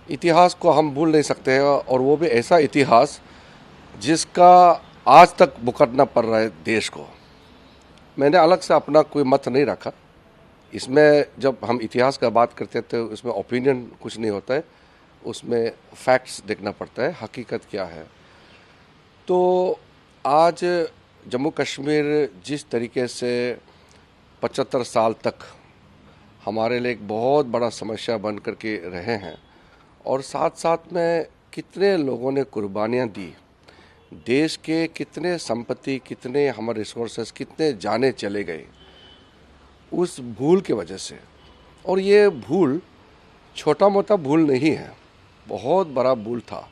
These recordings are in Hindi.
इतिहास को हम भूल नहीं सकते हैं, और वो भी ऐसा इतिहास जिसका आज तक भुगतना पड़ रहा है देश को। मैंने अलग से अपना कोई मत नहीं रखा इसमें। जब हम इतिहास का बात करते हैं तो उसमें ओपिनियन कुछ नहीं होता है, उसमें फैक्ट्स देखना पड़ता है, हकीकत क्या है। तो आज जम्मू कश्मीर जिस तरीके से 75 साल तक हमारे लिए एक बहुत बड़ा समस्या बन करके रहे हैं, और साथ साथ में कितने लोगों ने कुर्बानियाँ दी, देश के कितने संपत्ति, कितने हमारे रिसोर्सेस, कितने जाने चले गए उस भूल की वजह से। और ये भूल छोटा मोटा भूल नहीं है, बहुत बड़ा भूल था।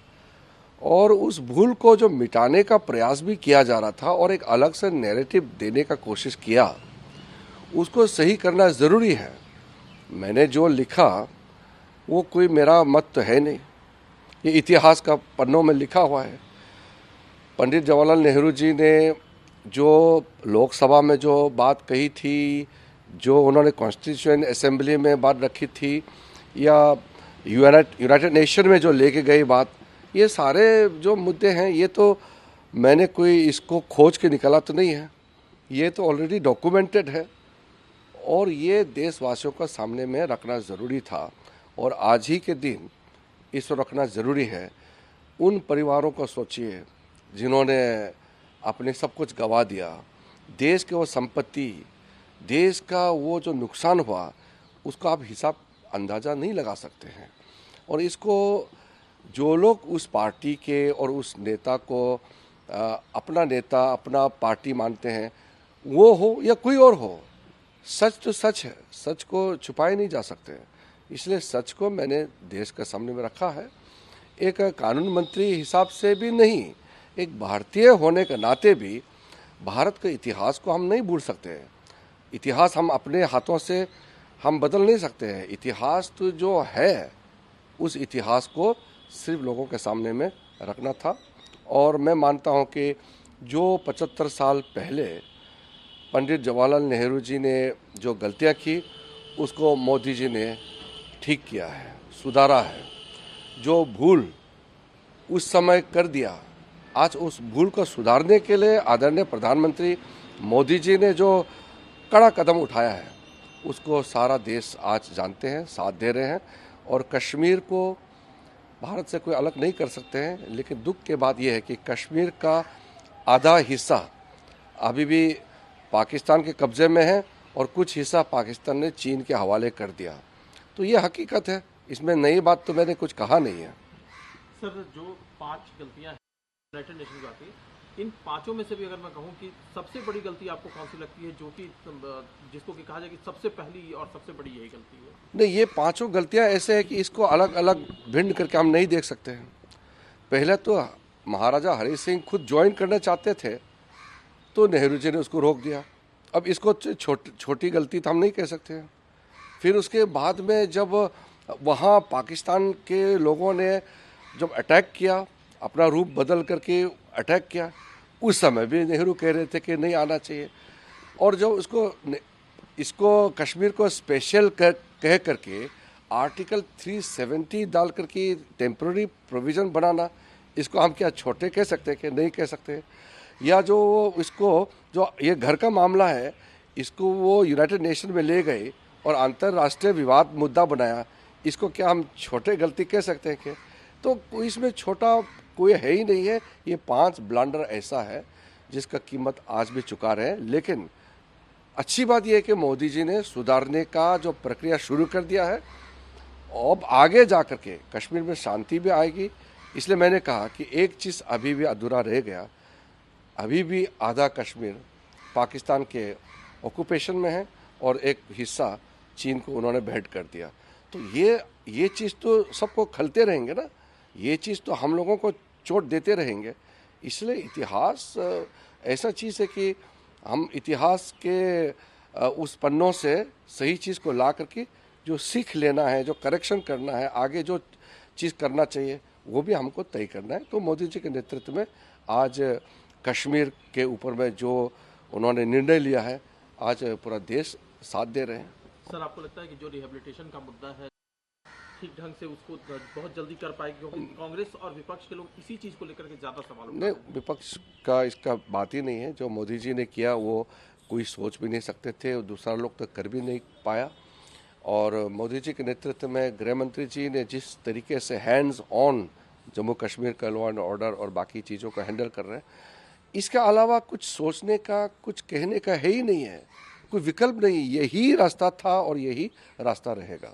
और उस भूल को जो मिटाने का प्रयास भी किया जा रहा था और एक अलग से नैरेटिव देने का कोशिश किया, उसको सही करना ज़रूरी है। मैंने जो लिखा वो कोई मेरा मत तो है नहीं, ये इतिहास का पन्नों में लिखा हुआ है। पंडित जवाहरलाल नेहरू जी ने जो लोकसभा में जो बात कही थी, जो उन्होंने कॉन्स्टिट्यूशन असेंबली में बात रखी थी, या यूनाइटेड नेशन में जो लेके गई बात, ये सारे जो मुद्दे हैं, ये तो मैंने कोई इसको खोज के निकाला तो नहीं है, ये तो ऑलरेडी डॉक्यूमेंटेड है। और ये देशवासियों का सामने में रखना ज़रूरी था, और आज ही के दिन इसको रखना ज़रूरी है। उन परिवारों को सोचिए जिन्होंने अपने सब कुछ गंवा दिया, देश के वो संपत्ति, देश का वो जो नुकसान हुआ, उसका आप हिसाब अंदाज़ा नहीं लगा सकते हैं। और इसको जो लोग उस पार्टी के और उस नेता को अपना नेता, अपना पार्टी मानते हैं, वो हो या कोई और हो, सच तो सच है, सच को छुपाए नहीं जा सकते। इसलिए सच को मैंने देश के सामने में रखा है। एक कानून मंत्री हिसाब से भी नहीं, एक भारतीय होने के नाते भी भारत के इतिहास को हम नहीं भूल सकते हैं। इतिहास हम अपने हाथों से हम बदल नहीं सकते हैं। इतिहास तो जो है, उस इतिहास को सिर्फ लोगों के सामने में रखना था। और मैं मानता हूं कि जो 75 साल पहले पंडित जवाहरलाल नेहरू जी ने जो गलतियां की, उसको मोदी जी ने ठीक किया है, सुधारा है। जो भूल उस समय कर दिया, आज उस भूल को सुधारने के लिए आदरणीय प्रधानमंत्री मोदी जी ने जो कड़ा कदम उठाया है, उसको सारा देश आज जानते हैं, साथ दे रहे हैं। और कश्मीर को भारत से कोई अलग नहीं कर सकते हैं। लेकिन दुख के बात यह है कि कश्मीर का आधा हिस्सा अभी भी पाकिस्तान के कब्ज़े में है, और कुछ हिस्सा पाकिस्तान ने चीन के हवाले कर दिया। तो ये हकीकत है, इसमें नई बात तो मैंने कुछ कहा नहीं है। सर, जो 5 गलतियां हैं यूनाइटेड नेशन की आती, इन पांचों में से भी अगर मैं कहूं कि सबसे बड़ी गलती आपको कौन सी लगती है, जो कि जिसको कि कहा जाए कि सबसे पहली और सबसे बड़ी यही गलती है? नहीं, ये पांचों गलतियां ऐसे हैं कि इसको अलग अलग भिन्न करके हम नहीं देख सकते हैं। पहले तो महाराजा हरि सिंह खुद ज्वाइन करना चाहते थे, तो नेहरू जी ने उसको रोक दिया। अब इसको छोटी गलती तो हम नहीं कह सकते हैं। फिर उसके बाद में जब वहाँ पाकिस्तान के लोगों ने जब अटैक किया, अपना रूप बदल करके अटैक किया, उस समय भी नेहरू कह रहे थे कि नहीं आना चाहिए। और जो इसको कश्मीर को स्पेशल कह करके आर्टिकल 370 डाल करके टेम्पररी प्रोविज़न बनाना, इसको हम क्या छोटे कह सकते हैं कि नहीं कह सकते? या जो इसको, जो ये घर का मामला है, इसको वो यूनाइटेड नेशन में ले गए और अंतर्राष्ट्रीय विवाद मुद्दा बनाया, इसको क्या हम छोटे गलती कह सकते हैं? कि तो इसमें छोटा कोई है ही नहीं है। ये 5 ब्लंडर ऐसा है जिसका कीमत आज भी चुका रहे हैं। लेकिन अच्छी बात यह है कि मोदी जी ने सुधारने का जो प्रक्रिया शुरू कर दिया है। अब आगे जा कर के कश्मीर में शांति भी आएगी। इसलिए मैंने कहा कि एक चीज़ अभी भी अधूरा रह गया, अभी भी आधा कश्मीर पाकिस्तान के ऑक्यूपेशन में है, और एक हिस्सा चीन को उन्होंने भेंट कर दिया। तो ये चीज़ तो सबको खलते रहेंगे ना, ये चीज़ तो हम लोगों को चोट देते रहेंगे। इसलिए इतिहास ऐसा चीज़ है कि हम इतिहास के उस पन्नों से सही चीज़ को ला करके जो सीख लेना है, जो करेक्शन करना है, आगे जो चीज़ करना चाहिए, वो भी हमको तय करना है। तो मोदी जी के नेतृत्व में आज कश्मीर के ऊपर में जो उन्होंने निर्णय लिया है, आज पूरा देश साथ दे रहे हैं। सर, आपको लगता है कि जो रिहेबिलिटेशन का मुद्दा है, ठीक ढंग से उसको बहुत जल्दी कर पाए, क्योंकि कांग्रेस और विपक्ष के लोग इसी चीज़ को लेकर के ज़्यादा सवाल उठा नहीं, रहे हैं। विपक्ष का इसका बात ही नहीं है। जो मोदी जी ने किया वो कोई सोच भी नहीं सकते थे और दूसरा लोग तो कर भी नहीं पाया। और मोदी जी के नेतृत्व में गृह मंत्री जी ने जिस तरीके से हैंड्स ऑन जम्मू कश्मीर का लॉ एंड ऑर्डर और बाकी चीज़ों को हैंडल कर रहे हैं, इसके अलावा कुछ सोचने का, कुछ कहने का है ही नहीं है। कोई विकल्प नहीं, यही रास्ता था और यही रास्ता रहेगा।